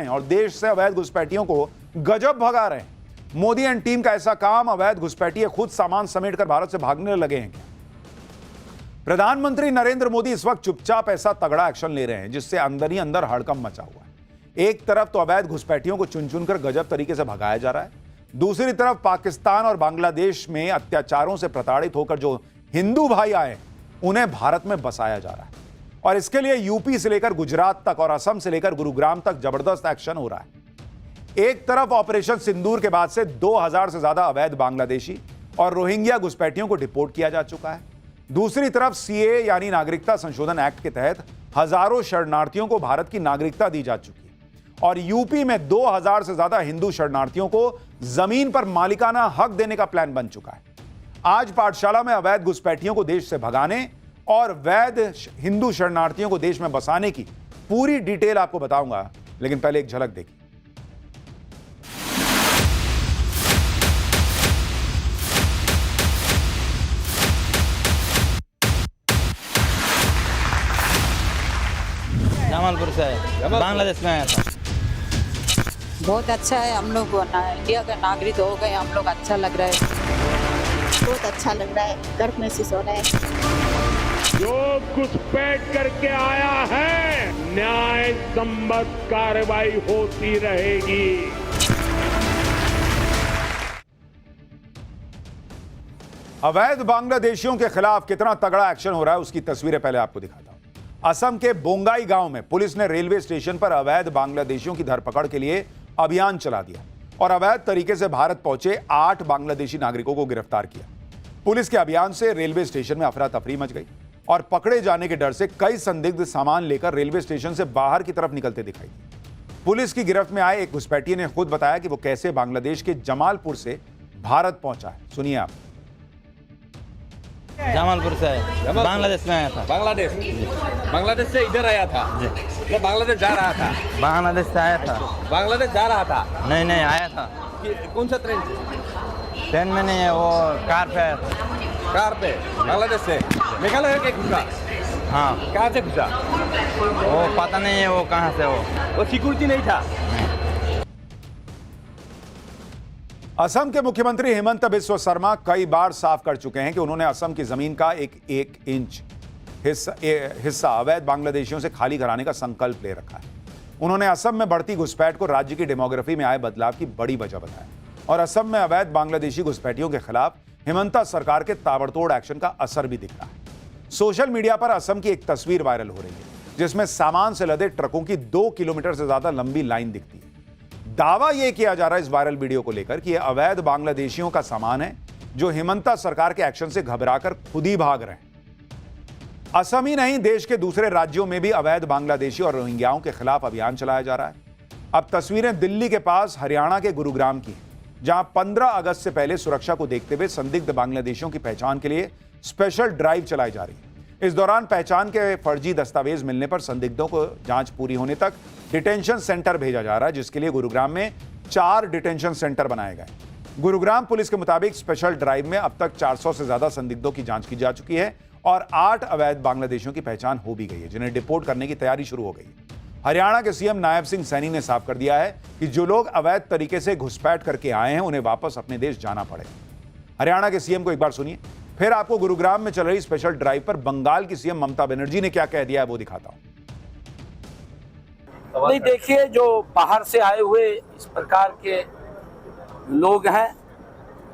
हैं और देश से अवैध घुसपैठियों को गजब भगा रहे हैं। मोदी एंड टीम का ऐसा काम, अवैध घुसपैठिए खुद सामान समेटकर भारत से भागने लगे हैं क्या? प्रधानमंत्री नरेंद्र मोदी इस वक्त चुपचाप ऐसा तगड़ा एक्शन ले रहे हैं जिससे अंदर ही अंदर हड़कंप मचा हुआ है। एक तरफ तो अवैध घुसपैठियों को चुन चुनकर गजब तरीके से भगाया जा रहा है, दूसरी तरफ पाकिस्तान और बांग्लादेश में अत्याचारों से प्रताड़ित होकर जो हिंदू भाई आए उन्हें भारत में बसाया जा रहा है। और इसके लिए यूपी से लेकर गुजरात तक और असम से लेकर गुरुग्राम तक जबरदस्त एक्शन हो रहा है। एक तरफ ऑपरेशन सिंदूर के बाद से 2000 से ज्यादा अवैध बांग्लादेशी और रोहिंग्या घुसपैठियों को डिपोर्ट किया जा चुका है, दूसरी तरफ सीए यानी नागरिकता संशोधन एक्ट के तहत हजारों शरणार्थियों को भारत की नागरिकता दी जा चुकी है और यूपी में 2000 से ज्यादा हिंदू शरणार्थियों को जमीन पर मालिकाना हक देने का प्लान बन चुका है। आज पाठशाला में अवैध घुसपैठियों को देश से भगाने और वैध हिंदू शरणार्थियों को देश में बसाने की पूरी डिटेल आपको बताऊंगा, लेकिन पहले एक झलक देखिए। जमालपुर से है, बांग्लादेश में आया था। बहुत अच्छा है, हम लोग इंडिया का नागरिक हो गए, हम लोग अच्छा लग रहा है, बहुत अच्छा लग रहा है, गर्व महसूस हो रहा है। जो घुसपैठ करके आया है, न्याय संबद्ध कार्रवाई होती रहेगी। अवैध बांग्लादेशियों के खिलाफ कितना तगड़ा एक्शन हो रहा है उसकी तस्वीरें पहले आपको दिखाता हूं। असम के बोंगाई गांव में पुलिस ने रेलवे स्टेशन पर अवैध बांग्लादेशियों की धरपकड़ के लिए अभियान चला दिया और अवैध तरीके से भारत पहुंचे 8 बांग्लादेशी नागरिकों को गिरफ्तार किया। पुलिस के अभियान से रेलवे स्टेशन में अफरा तफरी मच गई और पकड़े जाने के डर से कई संदिग्ध सामान लेकर रेलवे स्टेशन से बाहर की तरफ निकलते दिखाई दिए। पुलिस की गिरफ्त में आए एक घुसपैठिए ने खुद बताया कि वो कैसे बांग्लादेश के जमालपुर से भारत पहुंचा है। सुनिए आप। जमालपुर से है, बांग्लादेश में आया था। बांग्लादेश से इधर आया था या बांग्लादेश जा रहा था? बांग्लादेश से आया था। बांग्लादेश जा रहा था? नहीं आया था। कौन सा ट्रेन से? ट्रेन में नहीं है, वो कार पे आया था। कार पे? बांग्लादेश से मेघालय के घुसा? हाँ। कहाँ से घुसा? वो पता नहीं है वो कहाँ से। वो सिक्योरिटी नहीं था? असम के मुख्यमंत्री हिमंत बिस्वा शर्मा कई बार साफ कर चुके हैं कि उन्होंने असम की जमीन का एक इंच हिस्सा अवैध बांग्लादेशियों से खाली कराने का संकल्प ले रखा है। उन्होंने असम में बढ़ती घुसपैठ को राज्य की डेमोग्राफी में आए बदलाव की बड़ी वजह बताया और असम में अवैध बांग्लादेशी घुसपैठियों के खिलाफ हिमंता सरकार के ताबड़तोड़ एक्शन का असर भी दिख रहा है। सोशल मीडिया पर असम की एक तस्वीर वायरल हो रही है जिसमें सामान से लदे ट्रकों की 2 किलोमीटर से ज्यादा लंबी लाइन दिखती है। दावा यह किया जा रहा है इस वायरल वीडियो को लेकर कि यह अवैध बांग्लादेशियों का सामान है जो हिमंता सरकार के एक्शन से घबराकर खुद ही भाग रहे हैं। असम ही नहीं, देश के दूसरे राज्यों में भी अवैध बांग्लादेशी और रोहिंग्याओं के खिलाफ अभियान चलाया जा रहा है। अब तस्वीरें दिल्ली के पास हरियाणा के गुरुग्राम की, जहां 15 अगस्त से पहले सुरक्षा को देखते हुए संदिग्ध बांग्लादेशियों की पहचान के लिए स्पेशल ड्राइव चलाई जा रही है। इस दौरान पहचान के फर्जी दस्तावेज मिलने पर संदिग्धों को जांच पूरी होने तक डिटेंशन सेंटर भेजा जा रहा है, जिसके लिए गुरुग्राम में 4 डिटेंशन सेंटर बनाए गए। गुरुग्राम पुलिस के मुताबिक स्पेशल ड्राइव में अब तक 400 से ज्यादा संदिग्धों की जांच की जा चुकी है और 8 अवैध बांग्लादेशियों की पहचान हो भी गई है, जिन्हें डिपोर्ट करने की तैयारी शुरू हो गई है। हरियाणा के सीएम नायब सिंह सैनी ने साफ कर दिया है कि जो लोग अवैध तरीके से घुसपैठ करके आए हैं उन्हें वापस अपने देश जाना पड़ेगा। हरियाणा के सीएम को एक बार सुनिए, फिर आपको गुरुग्राम में चल रही स्पेशल ड्राइव पर बंगाल की सीएम ममता बनर्जी ने क्या कह दिया है वो दिखाता हूं। नहीं, देखिए, जो बाहर से आए हुए इस प्रकार के लोग हैं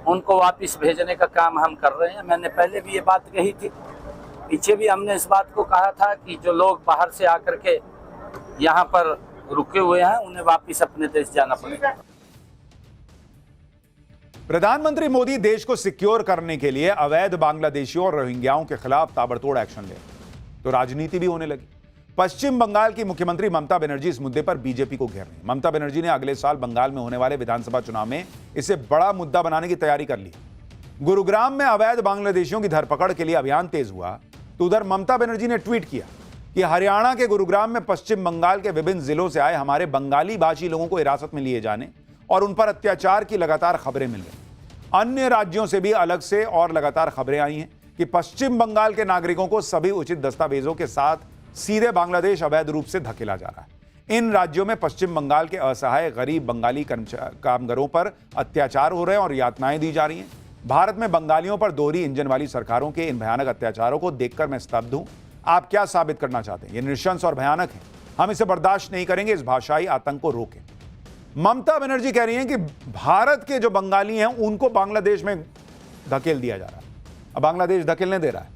उनको वापस भेजने का काम हम कर रहे हैं। मैंने पहले भी ये बात कही थी, पीछे भी हमने इस बात को कहा था कि जो लोग बाहर से आकर के यहाँ पर रुके हुए हैं उन्हें वापस अपने देश जाना पड़ेगा। प्रधानमंत्री मोदी देश को सिक्योर करने के लिए अवैध बांग्लादेशियों और रोहिंग्याओं के खिलाफ ताबड़तोड़ एक्शन ले तो राजनीति भी होने लगी। पश्चिम बंगाल की मुख्यमंत्री ममता बनर्जी इस मुद्दे पर बीजेपी को घेर रही हैं। ममता बनर्जी ने अगले साल बंगाल में होने वाले विधानसभा चुनाव में इसे बड़ा मुद्दा बनाने की तैयारी कर ली। गुरुग्राम में अवैध बांग्लादेशियों की धरपकड़ के लिए अभियान तेज हुआ तो उधर ममता बनर्जी ने ट्वीट किया कि हरियाणा के गुरुग्राम में पश्चिम बंगाल के विभिन्न जिलों से आए हमारे बंगाली भाषी लोगों को हिरासत में लिए जाने और उन पर अत्याचार की लगातार खबरें मिल रही। अन्य राज्यों से भी अलग से और लगातार खबरें आई हैं कि पश्चिम बंगाल के नागरिकों को सभी उचित दस्तावेजों के साथ सीधे बांग्लादेश अवैध रूप से धकेला जा रहा है। इन राज्यों में पश्चिम बंगाल के असहाय गरीब बंगाली कामगारों पर अत्याचार हो रहे हैं और यातनाएं दी जा रही हैं। भारत में बंगालियों पर दोहरी इंजन वाली सरकारों के इन भयानक अत्याचारों को देखकर मैं स्तब्ध हूं। आप क्या साबित करना चाहते हैं? ये नृशंस और भयानक है। हम इसे बर्दाश्त नहीं करेंगे। इस भाषाई आतंक को रोकें। ममता बनर्जी कह रही हैं कि भारत के जो बंगाली हैं उनको बांग्लादेश में धकेल दिया जा रहा है। अब बांग्लादेश धकेलने दे रहा है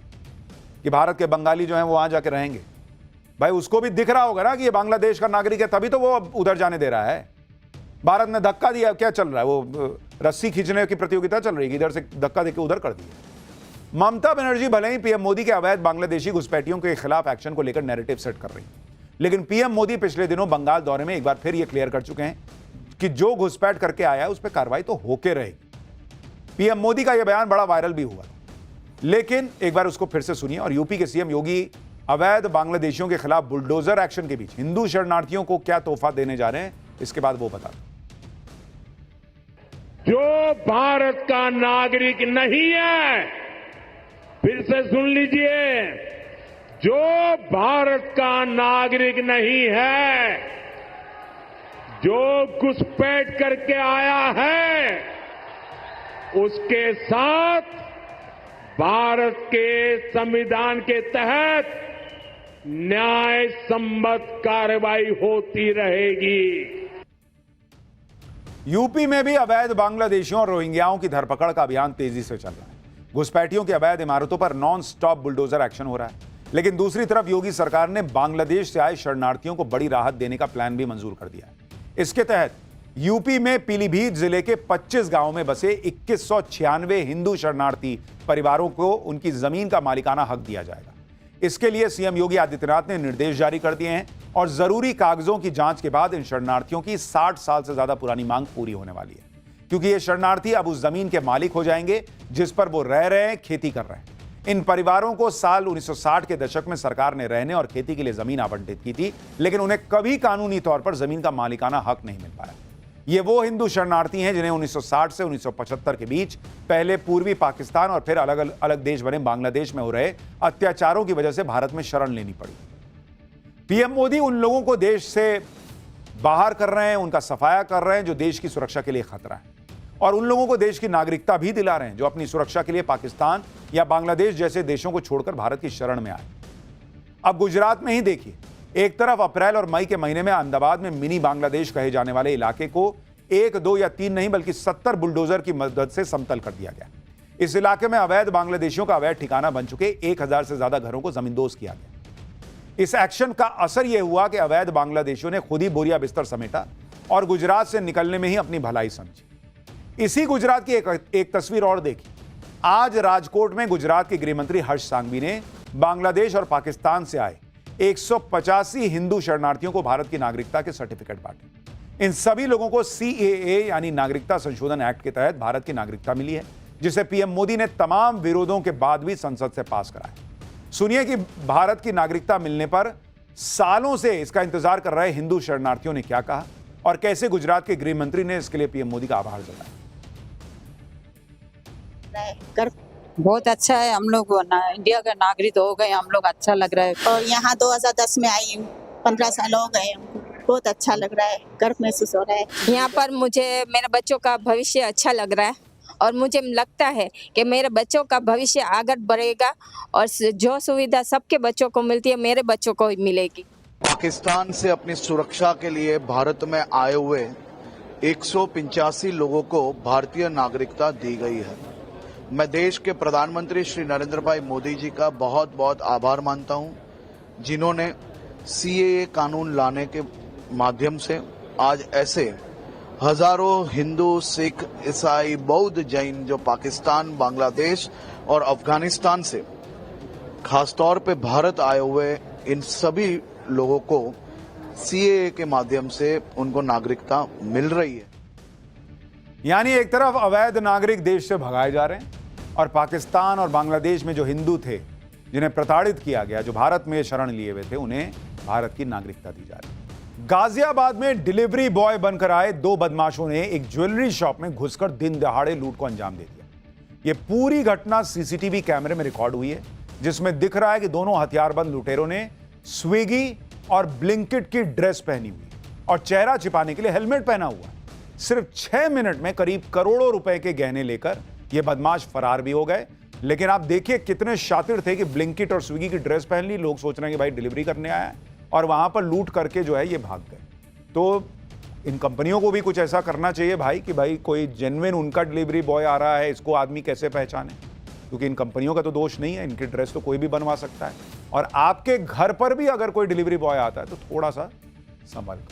कि भारत के बंगाली जो हैं वो वहां जाके रहेंगे। भाई उसको भी दिख रहा होगा ना कि ये बांग्लादेश का नागरिक है, तभी तो वो उधर जाने दे रहा है। भारत ने धक्का दिया, क्या चल रहा है? वो रस्सी खींचने की प्रतियोगिता चल रही है, इधर से धक्का देकर उधर कर दिया। ममता बनर्जी भले ही पीएम मोदी के अवैध बांग्लादेशी घुसपैठियों के खिलाफ एक्शन को लेकर नैरेटिव सेट कर रही है, लेकिन पीएम मोदी पिछले दिनों बंगाल दौरे में एक बार फिर यह क्लियर कर चुके हैं कि जो घुसपैठ करके आया है उस पर कार्रवाई तो होके रहेगी। पीएम मोदी का यह बयान बड़ा वायरल भी हुआ, लेकिन एक बार उसको फिर से सुनिए। और यूपी के सीएम योगी अवैध बांग्लादेशियों के खिलाफ बुलडोजर एक्शन के बीच हिंदू शरणार्थियों को क्या तोहफा देने जा रहे हैं, इसके बाद वो बता। जो भारत का नागरिक नहीं है, फिर से सुन लीजिए, जो भारत का नागरिक नहीं है, जो घुसपैठ करके आया है, उसके साथ भारत के संविधान के तहत न्याय संबद्ध कार्रवाई होती रहेगी। यूपी में भी अवैध बांग्लादेशियों और रोहिंग्याओं की धरपकड़ का अभियान तेजी से चल रहा है। घुसपैठियों की अवैध इमारतों पर नॉन स्टॉप बुलडोजर एक्शन हो रहा है, लेकिन दूसरी तरफ योगी सरकार ने बांग्लादेश से आए शरणार्थियों को बड़ी राहत देने का प्लान भी मंजूर कर दिया है। इसके तहत यूपी में पीलीभीत जिले के 25 गांवों में बसे 2196 हिंदू शरणार्थी परिवारों को उनकी जमीन का मालिकाना हक दिया जाएगा। इसके लिए सीएम योगी आदित्यनाथ ने निर्देश जारी कर दिए हैं और जरूरी कागजों की जांच के बाद इन शरणार्थियों की 60 साल से ज्यादा पुरानी मांग पूरी होने वाली है, क्योंकि ये शरणार्थी अब उस जमीन के मालिक हो जाएंगे जिस पर वो रह रहे हैं, खेती कर रहे हैं। इन परिवारों को साल 1960 के दशक में सरकार ने रहने और खेती के लिए जमीन आवंटित की थी, लेकिन उन्हें कभी कानूनी तौर पर जमीन का मालिकाना हक नहीं मिल पाया। ये वो हिंदू शरणार्थी हैं जिन्हें 1960 से 1975 के बीच पहले पूर्वी पाकिस्तान और फिर अलग अलग देश बने बांग्लादेश में हो रहे अत्याचारों की वजह से भारत में शरण लेनी पड़ी। पीएम मोदी उन लोगों को देश से बाहर कर रहे हैं, उनका सफाया कर रहे हैं जो देश की सुरक्षा के लिए खतरा है, और उन लोगों को देश की नागरिकता भी दिला रहे हैं जो अपनी सुरक्षा के लिए पाकिस्तान या बांग्लादेश जैसे देशों को छोड़कर भारत की शरण में आए। अब गुजरात में ही देखिए, एक तरफ अप्रैल और मई के महीने में अहमदाबाद में मिनी बांग्लादेश कहे जाने वाले इलाके को 1, 2 या 3 नहीं बल्कि 70 बुलडोजर की मदद से समतल कर दिया गया। इस इलाके में अवैध बांग्लादेशियों का अवैध ठिकाना बन चुके 1000 से ज्यादा घरों को जमींदोज किया गया। इस एक्शन का असर यह हुआ कि अवैध बांग्लादेशियों ने खुद ही बोरिया बिस्तर समेटा और गुजरात से निकलने में ही अपनी भलाई समझी। इसी गुजरात की एक तस्वीर और देखी। आज राजकोट में गुजरात के गृहमंत्री हर्ष सांघवी ने बांग्लादेश और पाकिस्तान से आए 185 हिंदू शरणार्थियों को भारत की नागरिकता के सर्टिफिकेट बांटे। इन सभी लोगों को CAA यानी नागरिकता संशोधन एक्ट के तहत भारत की नागरिकता मिली है, जिसे पीएम मोदी ने तमाम विरोधों के बाद भी संसद से पास कराया। सुनिए कि भारत की नागरिकता मिलने पर सालों से इसका इंतजार कर रहे हिंदू शरणार्थियों ने क्या कहा और कैसे गुजरात के गृह मंत्री ने इसके लिए पीएम मोदी का आभार जताया। बहुत अच्छा है, हम लोग इंडिया का नागरिक हो गए, हम लोग अच्छा लग रहा है। और यहाँ 2010 में आई हूँ, 15 साल हो गए हमको, बहुत अच्छा लग रहा है, गर्व महसूस हो रहा है। यहाँ पर मुझे मेरे बच्चों का भविष्य अच्छा लग रहा है और मुझे लगता है कि मेरे बच्चों का भविष्य आगे बढ़ेगा और जो सुविधा सबके बच्चों को मिलती है मेरे बच्चों को मिलेगी। पाकिस्तान से अपनी सुरक्षा के लिए भारत में आए हुए 185 लोगों को भारतीय नागरिकता दी गई है। मैं देश के प्रधानमंत्री श्री नरेंद्र भाई मोदी जी का बहुत बहुत आभार मानता हूं, जिन्होंने CAA कानून लाने के माध्यम से आज ऐसे हजारों हिंदू, सिख, ईसाई, बौद्ध, जैन जो पाकिस्तान, बांग्लादेश और अफगानिस्तान से खासतौर पे भारत आए हुए इन सभी लोगों को CAA के माध्यम से उनको नागरिकता मिल रही है। यानी एक तरफ अवैध नागरिक देश से भगाए जा रहे हैं और पाकिस्तान और बांग्लादेश में जो हिंदू थे जिन्हें प्रताड़ित किया गया, जो भारत में शरण लिए हुए थे, उन्हें भारत की नागरिकता दी जा रही है। गाजियाबाद में डिलीवरी बॉय बनकर आए 2 बदमाशों ने एक ज्वेलरी शॉप में घुसकर दिन दहाड़े लूट को अंजाम दे दिया। यह पूरी घटना CCTV कैमरे में रिकॉर्ड हुई है, जिसमें दिख रहा है कि दोनों हथियारबंद लुटेरों ने स्विगी और ब्लिंकिट की ड्रेस पहनी हुई और चेहरा छिपाने के लिए हेलमेट पहना हुआ। सिर्फ 6 मिनट में करीब करोड़ों रुपए के गहने लेकर ये बदमाश फरार भी हो गए। लेकिन आप देखिए कितने शातिर थे कि ब्लिंकिट और स्विगी की ड्रेस पहन ली, लोग सोच रहे हैं कि भाई डिलीवरी करने आया है, और वहां पर लूट करके जो है ये भाग गए। तो इन कंपनियों को भी कुछ ऐसा करना चाहिए भाई कि भाई कोई जेन्युइन उनका डिलीवरी बॉय आ रहा है, इसको आदमी कैसे पहचाने, क्योंकि इन कंपनियों का तो दोष नहीं है, इनकी ड्रेस तो कोई भी बनवा सकता है। और आपके घर पर भी अगर कोई डिलीवरी बॉय आता है तो थोड़ा सा संभल कर।